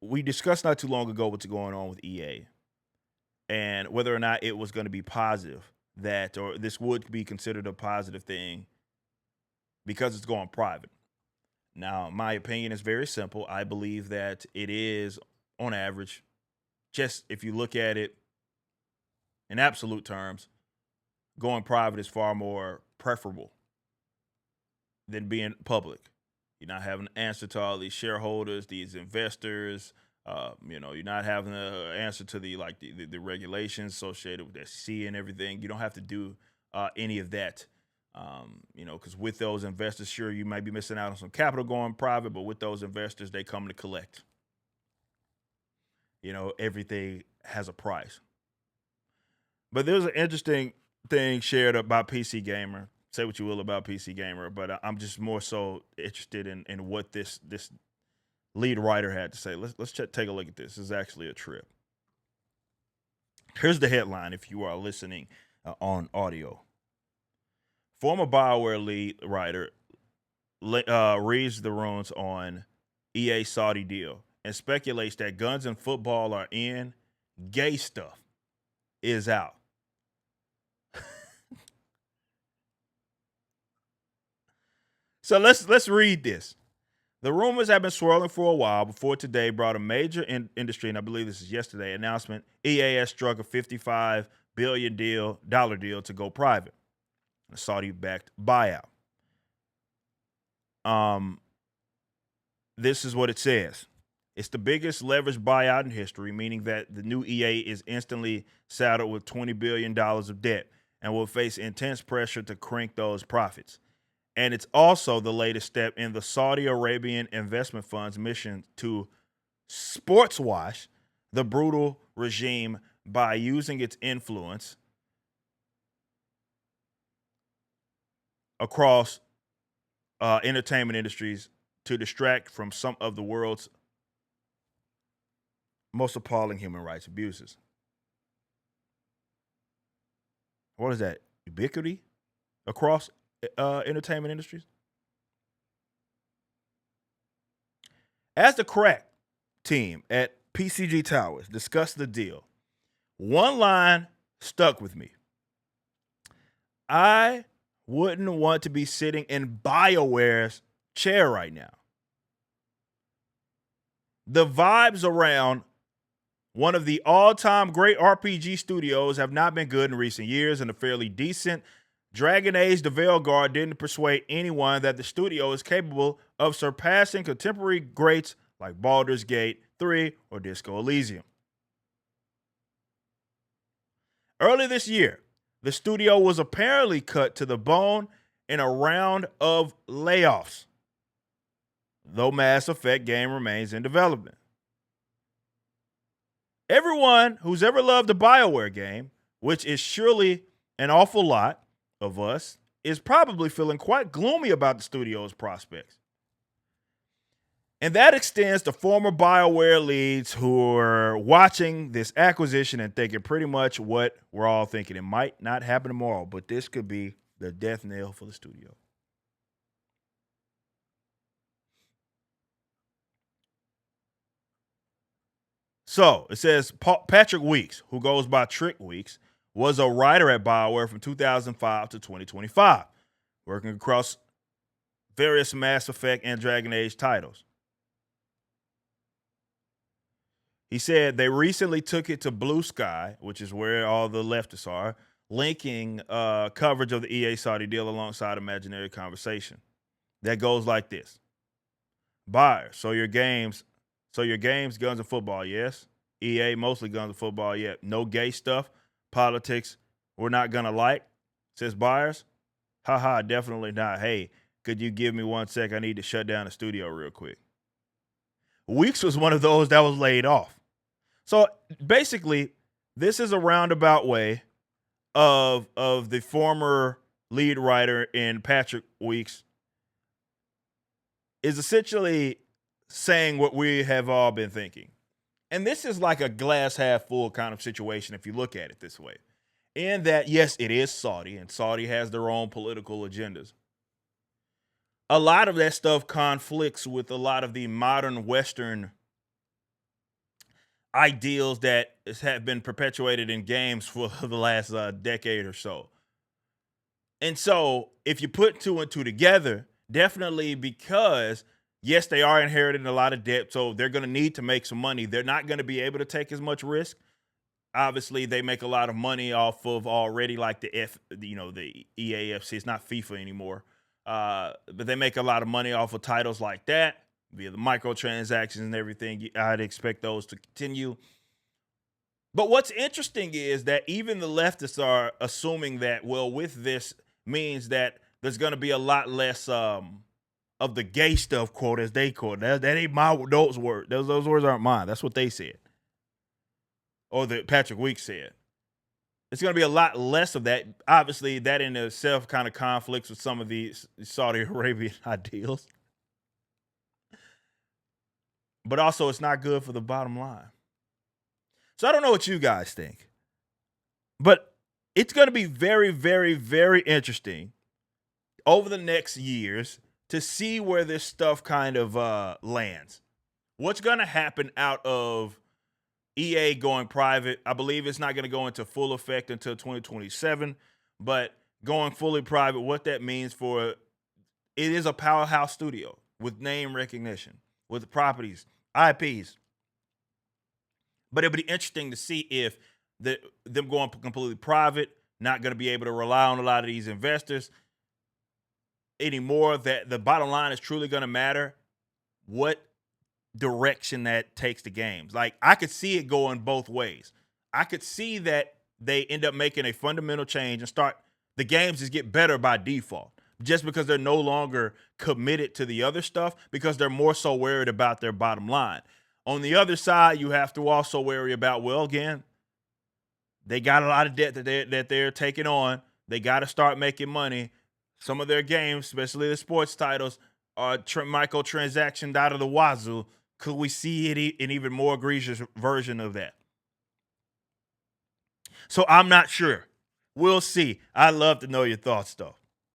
we discussed not too long ago what's going on with EA and whether or not it was going to be positive that, or this would be considered a positive thing because it's going private. Now, my opinion is very simple. I believe that it is, on average, just if you look at it in absolute terms, going private is far more preferable than being public. You're not having to answer to all these shareholders, these investors. You're not having to answer to the regulations associated with SEC and everything. You don't have to do any of that. Because with those investors, sure, you might be missing out on some capital going private, but with those investors, they come to collect. Everything has a price. But there's an interesting thing shared about PC Gamer. Say what you will about PC Gamer, but I'm just more so interested in what this lead writer had to say. Let's take a look at this. This is actually a trip. Here's the headline if you are listening on audio. Former BioWare lead writer reads the runes on EA Saudi deal and speculates that guns and football are in, gay stuff is out. So let's read this. The rumors have been swirling for a while before today brought a major industry, and I believe this is yesterday, announcement. EA has struck a $55 billion deal to go private. A Saudi-backed buyout. This is what it says. It's the biggest leveraged buyout in history, meaning that the new EA is instantly saddled with $20 billion of debt and will face intense pressure to crank those profits. And it's also the latest step in the Saudi Arabian investment fund's mission to sports wash the brutal regime by using its influence across entertainment industries to distract from some of the world's most appalling human rights abuses. What is that? Ubiquity across entertainment industries? As the crack team at PCG Towers discussed the deal, one line stuck with me. I wouldn't want to be sitting in BioWare's chair right now. The vibes around one of the all-time great RPG studios have not been good in recent years, and a fairly decent Dragon Age The Veilguard didn't persuade anyone that the studio is capable of surpassing contemporary greats like Baldur's Gate 3 or Disco Elysium. Early this year, the studio was apparently cut to the bone in a round of layoffs, though Mass Effect game remains in development. Everyone who's ever loved a BioWare game, which is surely an awful lot of us, is probably feeling quite gloomy about the studio's prospects. And that extends to former BioWare leads who are watching this acquisition and thinking pretty much what we're all thinking. It might not happen tomorrow, but this could be the death knell for the studio. So it says Patrick Weeks, who goes by Trick Weeks, was a writer at BioWare from 2005 to 2025, working across various Mass Effect and Dragon Age titles. He said they recently took it to Blue Sky, which is where all the leftists are, linking coverage of the EA Saudi deal alongside imaginary conversation. That goes like this. Buyer, so your games, guns and football, yes. EA, mostly guns and football, yeah. No gay stuff, politics, we're not gonna like, says buyers. Haha, definitely not. Hey, could you give me 1 sec? I need to shut down the studio real quick. Weeks was one of those that was laid off. So basically, this is a roundabout way of the former lead writer in Patrick Weeks is essentially saying what we have all been thinking. And this is like a glass half full kind of situation if you look at it this way. In that, yes, it is Saudi, and Saudi has their own political agendas. A lot of that stuff conflicts with a lot of the modern Western ideals that have been perpetuated in games for the last decade or so. And so, if you put two and two together, definitely because yes, they are inheriting a lot of debt, so they're going to need to make some money. They're not going to be able to take as much risk. Obviously, they make a lot of money off of already like the EAFC. It's not FIFA anymore, but they make a lot of money off of titles like that via the microtransactions and everything. I'd expect those to continue. But what's interesting is that even the leftists are assuming that, well, with this means that there's going to be a lot less of the gay stuff, quote, as they quote. That ain't those words. Those words aren't mine. That's what they said, or that Patrick Weeks said. It's going to be a lot less of that. Obviously, that in itself kind of conflicts with some of these Saudi Arabian ideals. But also, it's not good for the bottom line. So I don't know what you guys think, but it's going to be very, very, very interesting over the next years to see where this stuff kind of lands. What's going to happen out of EA going private? I believe it's not going to go into full effect until 2027, but going fully private, what that means for it is a powerhouse studio with name recognition, with properties, IPs. But it'll be interesting to see if them going completely private, not going to be able to rely on a lot of these investors anymore. That the bottom line is truly going to matter what direction that takes the games. Like, I could see it going both ways. I could see that they end up making a fundamental change and start the games just get better by default, just because they're no longer committed to the other stuff, because they're more so worried about their bottom line. On the other side, you have to also worry about, well, again, they got a lot of debt that they're taking on. They got to start making money. Some of their games, especially the sports titles, are microtransactioned out of the wazoo. Could we see an even more egregious version of that? So I'm not sure. We'll see. I'd love to know your thoughts, though.